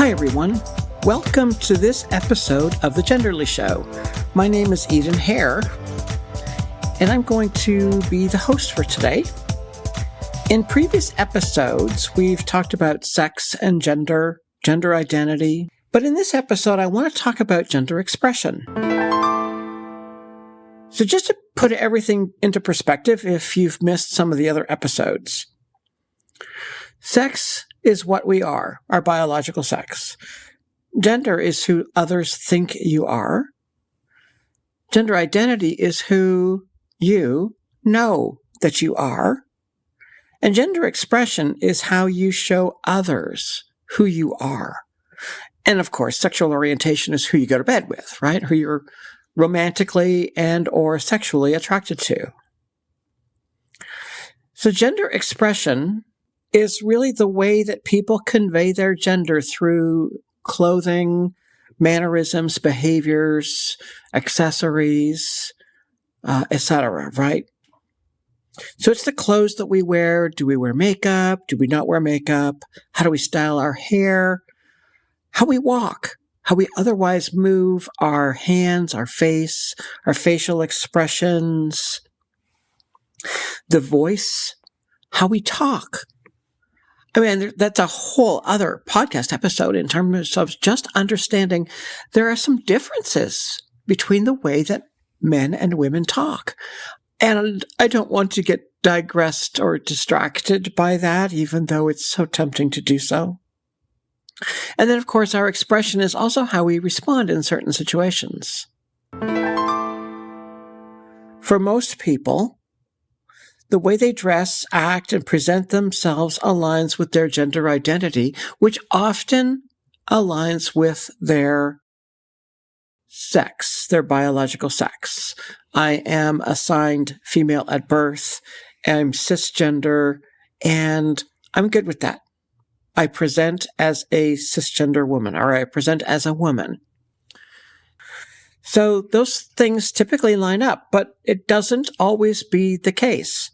Hi, everyone. Welcome to this episode of The Genderly Show. My name is Eden Hare, and I'm going to be the host for today. In previous episodes, we've talked about sex and gender identity, but in this episode, I want to talk about gender expression. So just to put everything into perspective, if you've missed some of the other episodes, sex is what we are, our biological sex. Gender is who others think you are. Gender identity is who you know that you are. And gender expression is how you show others who you are. And of course, sexual orientation is who you go to bed with, right? Who you're romantically and or sexually attracted to. So gender expression is really the way that people convey their gender through clothing, mannerisms, behaviors, accessories, etc., right? So it's the clothes that we wear. Do we wear makeup? Do we not wear makeup? How do we style our hair? How we walk? How we otherwise move our hands, our face, our facial expressions, the voice, how we talk. I mean, that's a whole other podcast episode in terms of just understanding there are some differences between the way that men and women talk. And I don't want to get digressed or distracted by that, even though it's so tempting to do so. And then, of course, our expression is also how we respond in certain situations. For most people, the way they dress, act, and present themselves aligns with their gender identity, which often aligns with their sex, their biological sex. I am assigned female at birth, I'm cisgender, and I'm good with that. I present as a cisgender woman, or I present as a woman. So those things typically line up, but it doesn't always be the case.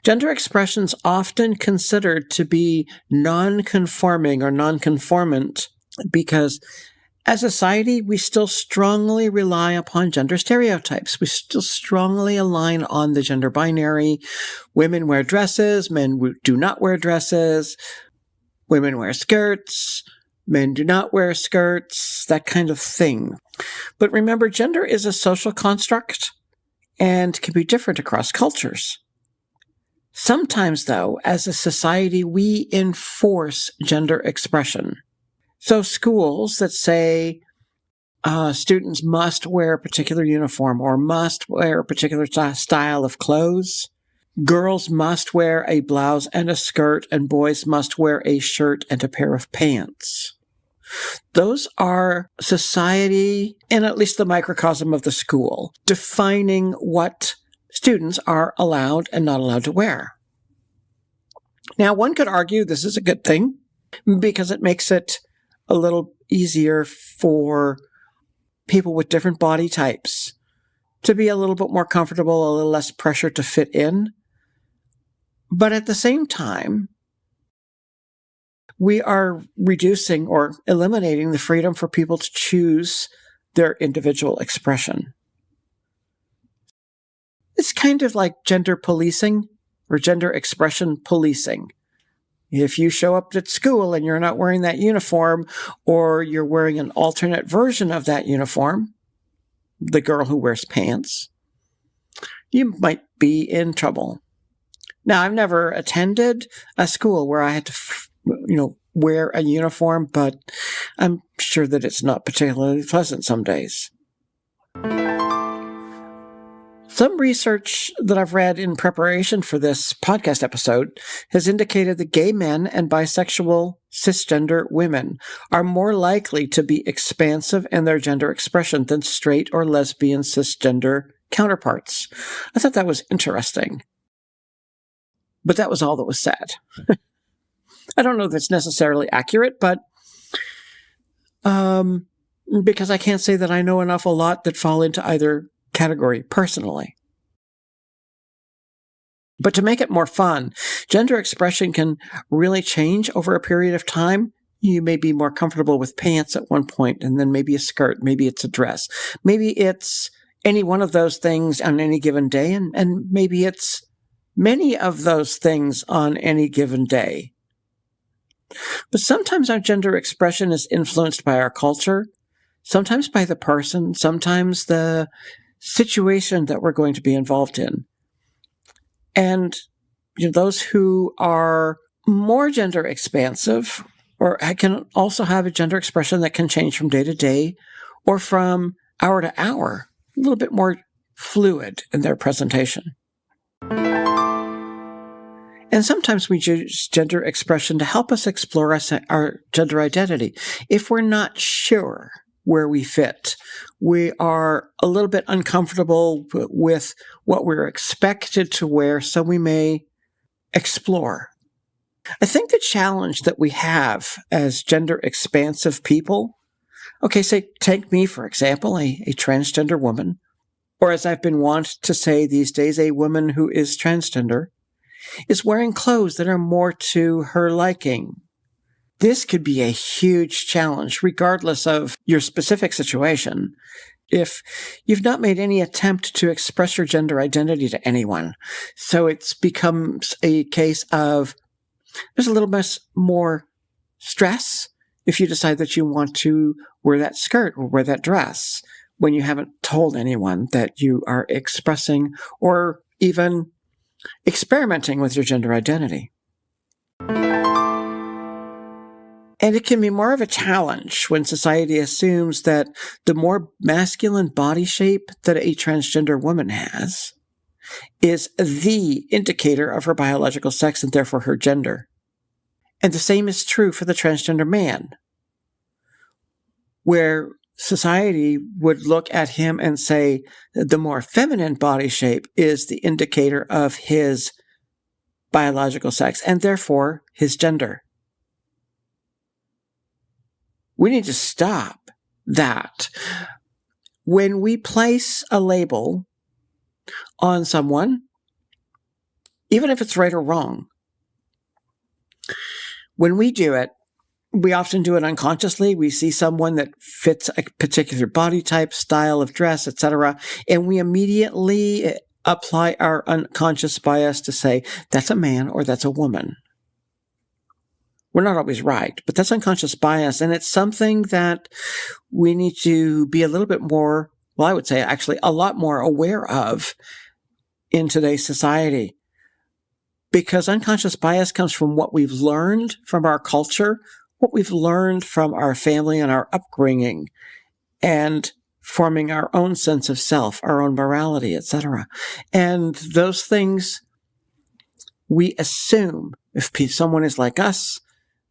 Gender expression is often considered to be non-conforming or non-conformant because as a society, we still strongly rely upon gender stereotypes. We still strongly align on the gender binary. Women wear dresses, men do not wear dresses. Women wear skirts, men do not wear skirts, that kind of thing. But remember, gender is a social construct and can be different across cultures. Sometimes, though, as a society, we enforce gender expression. So schools that say students must wear a particular uniform or must wear a particular style of clothes, girls must wear a blouse and a skirt, and boys must wear a shirt and a pair of pants. Those are society, and at least the microcosm of the school, defining what students are allowed and not allowed to wear. Now, one could argue this is a good thing because it makes it a little easier for people with different body types to be a little bit more comfortable, a little less pressure to fit in. But at the same time, we are reducing or eliminating the freedom for people to choose their individual expression. It's kind of like gender policing or gender expression policing. If you show up at school and you're not wearing that uniform, or you're wearing an alternate version of that uniform, the girl who wears pants, you might be in trouble. Now, I've never attended a school where I had to, wear a uniform, but I'm sure that it's not particularly pleasant some days. Some research that I've read in preparation for this podcast episode has indicated that gay men and bisexual cisgender women are more likely to be expansive in their gender expression than straight or lesbian cisgender counterparts. I thought that was interesting. But that was all that was said. I don't know if it's necessarily accurate, but because I can't say that I know a lot that fall into either category personally. But to make it more fun, gender expression can really change over a period of time You may be more comfortable with pants at one point, and then maybe a skirt, maybe it's a dress. Maybe it's any one of those things on any given day, and maybe it's many of those things on any given day. But sometimes our gender expression is influenced by our culture, sometimes by the person, sometimes the situation that we're going to be involved in. And those who are more gender expansive, or can also have a gender expression that can change from day to day or from hour to hour, a little bit more fluid in their presentation. And sometimes we use gender expression to help us explore our gender identity. If we're not sure where we fit, we are a little bit uncomfortable with what we're expected to wear, so we may explore. I think the challenge that we have as gender expansive people, say, take me, for example, a transgender woman, or as I've been wont to say these days, a woman who is transgender, is wearing clothes that are more to her liking. This could be a huge challenge, regardless of your specific situation. If you've not made any attempt to express your gender identity to anyone, so it becomes a case of there's a little bit more stress if you decide that you want to wear that skirt or wear that dress when you haven't told anyone that you are expressing or even experimenting with your gender identity. And it can be more of a challenge when society assumes that the more masculine body shape that a transgender woman has is the indicator of her biological sex and therefore her gender. And the same is true for the transgender man, where society would look at him and say the more feminine body shape is the indicator of his biological sex and therefore his gender. We need to stop that. When we place a label on someone, even if it's right or wrong, when we do it, we often do it unconsciously. We see someone that fits a particular body type, style of dress, etc., and we immediately apply our unconscious bias to say, that's a man or that's a woman. We're not always right, but that's unconscious bias, and it's something that we need to be a little bit more, I would say actually a lot more aware of in today's society. Because unconscious bias comes from what we've learned from our culture, what we've learned from our family and our upbringing, and forming our own sense of self, our own morality, etc. And those things we assume if someone is like us,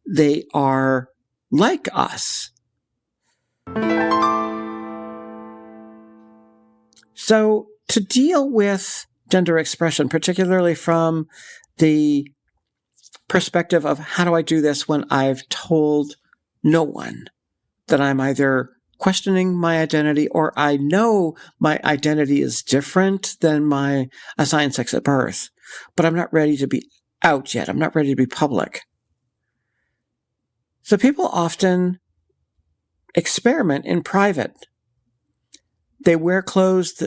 they are like us. So to deal with gender expression, particularly from the perspective of how do I do this when I've told no one that I'm either questioning my identity or I know my identity is different than my assigned sex at birth, but I'm not ready to be out yet. I'm not ready to be public. So people often experiment in private. They wear clothes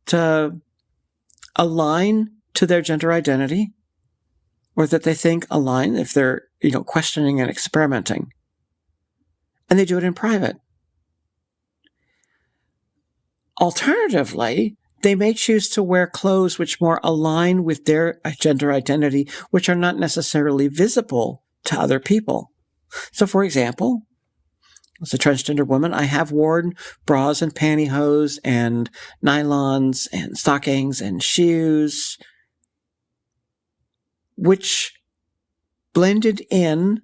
to align to their gender identity, or that they think align if they're, questioning and experimenting. And they do it in private. Alternatively, they may choose to wear clothes which more align with their gender identity, which are not necessarily visible to other people. So, for example, as a transgender woman, I have worn bras and pantyhose and nylons and stockings and shoes, which blended in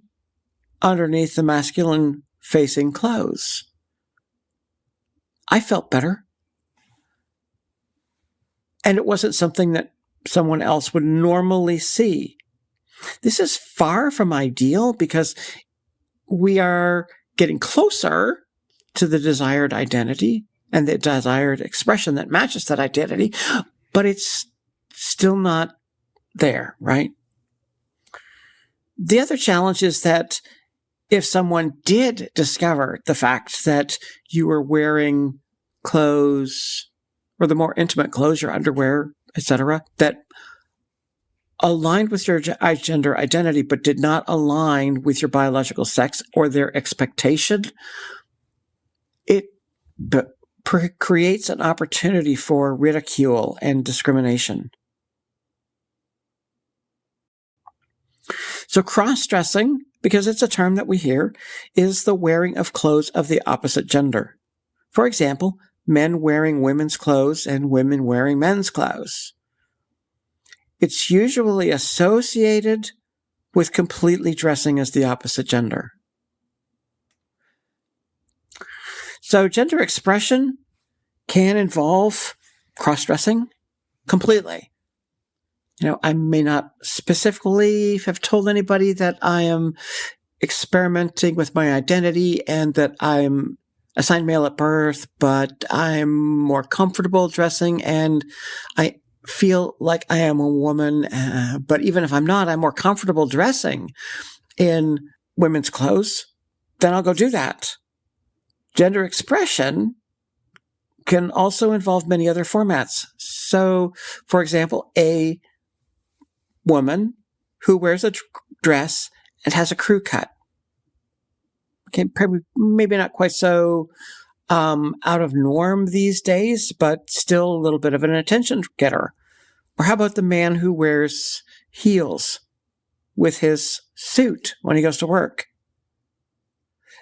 underneath the masculine-facing clothes. I felt better. And it wasn't something that someone else would normally see. This is far from ideal because we are getting closer to the desired identity and the desired expression that matches that identity, but it's still not there, right? The other challenge is that if someone did discover the fact that you were wearing clothes, or the more intimate clothes, your underwear, etc., that aligned with your gender identity but did not align with your biological sex or their expectation, it creates an opportunity for ridicule and discrimination. So cross-dressing, because it's a term that we hear, is the wearing of clothes of the opposite gender. For example, men wearing women's clothes and women wearing men's clothes. It's usually associated with completely dressing as the opposite gender. So gender expression can involve cross-dressing completely. I may not specifically have told anybody that I am experimenting with my identity and that I'm assigned male at birth, but I'm more comfortable dressing and I feel like I am a woman. But even if I'm not, I'm more comfortable dressing in women's clothes, then I'll go do that. Gender expression can also involve many other formats. So, for example, a woman who wears a dress and has a crew cut. Okay, probably, maybe not quite so out of norm these days, but still a little bit of an attention getter. Or how about the man who wears heels with his suit when he goes to work?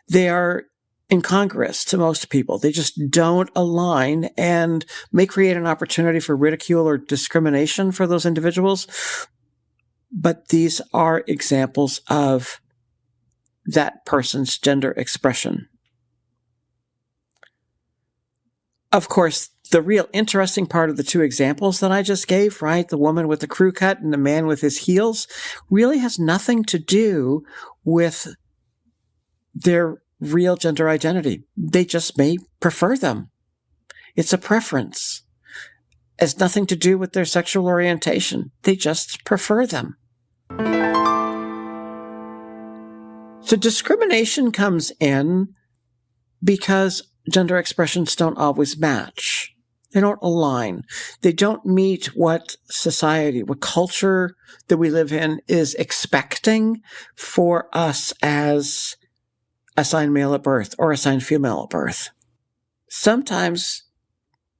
They are incongruous to most people. They just don't align and may create an opportunity for ridicule or discrimination for those individuals. But these are examples of that person's gender expression. Of course, the real interesting part of the two examples that I just gave, right, the woman with the crew cut and the man with his heels, really has nothing to do with their real gender identity. They just may prefer them. It's a preference. It has nothing to do with their sexual orientation. They just prefer them. So discrimination comes in because gender expressions don't always match. They don't align. They don't meet what society, what culture that we live in is expecting for us as assigned male at birth or assigned female at birth. Sometimes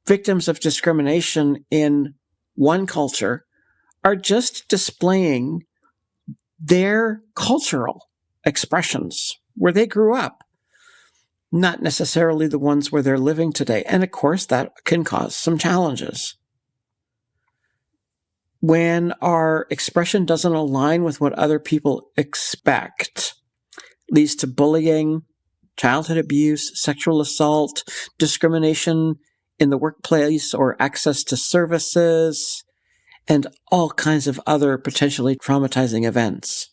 victims of discrimination in one culture are just displaying their cultural expressions where they grew up, not necessarily the ones where they're living today. And of course, that can cause some challenges. When our expression doesn't align with what other people expect, leads to bullying, childhood abuse, sexual assault, discrimination in the workplace or access to services, and all kinds of other potentially traumatizing events.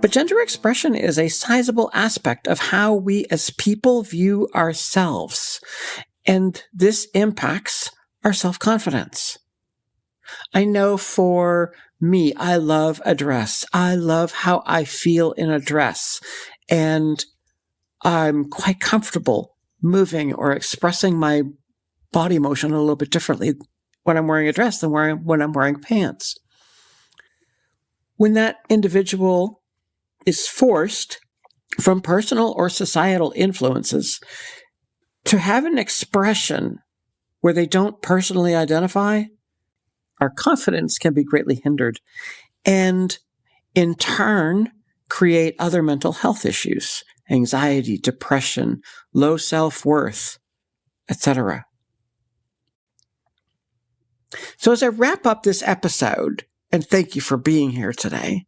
But gender expression is a sizable aspect of how we as people view ourselves, and this impacts our self-confidence. I know for me, I love a dress. I love how I feel in a dress, and I'm quite comfortable moving or expressing my body motion a little bit differently when I'm wearing a dress than when I'm wearing pants. When that individual is forced from personal or societal influences to have an expression where they don't personally identify, our confidence can be greatly hindered and in turn create other mental health issues, anxiety, depression, low self-worth, etc. So as I wrap up this episode, and thank you for being here today,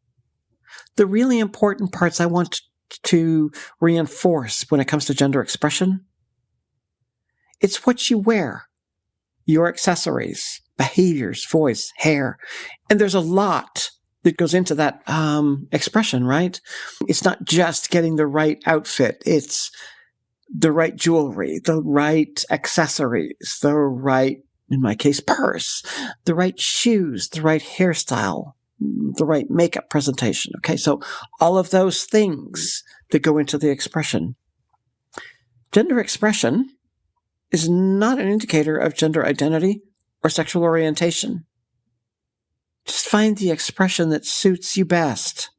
the really important parts I want to reinforce when it comes to gender expression, it's what you wear, your accessories, behaviors, voice, hair. And there's a lot that goes into that expression, right? It's not just getting the right outfit. It's the right jewelry, the right accessories, the right, in my case, purse, the right shoes, the right hairstyle, the right makeup presentation. Okay, so all of those things that go into the expression. Gender expression is not an indicator of gender identity or sexual orientation. Just find the expression that suits you best.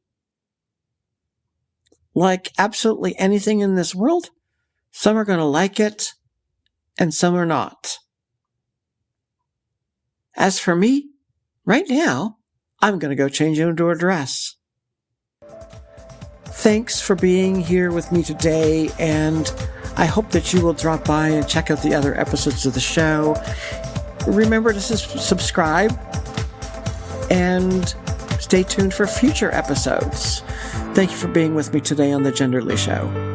Like absolutely anything in this world, some are going to like it and some are not. As for me, right now, I'm going to go change into a dress. Thanks for being here with me today, and I hope that you will drop by and check out the other episodes of the show. Remember to subscribe and stay tuned for future episodes. Thank you for being with me today on The Genderly Show.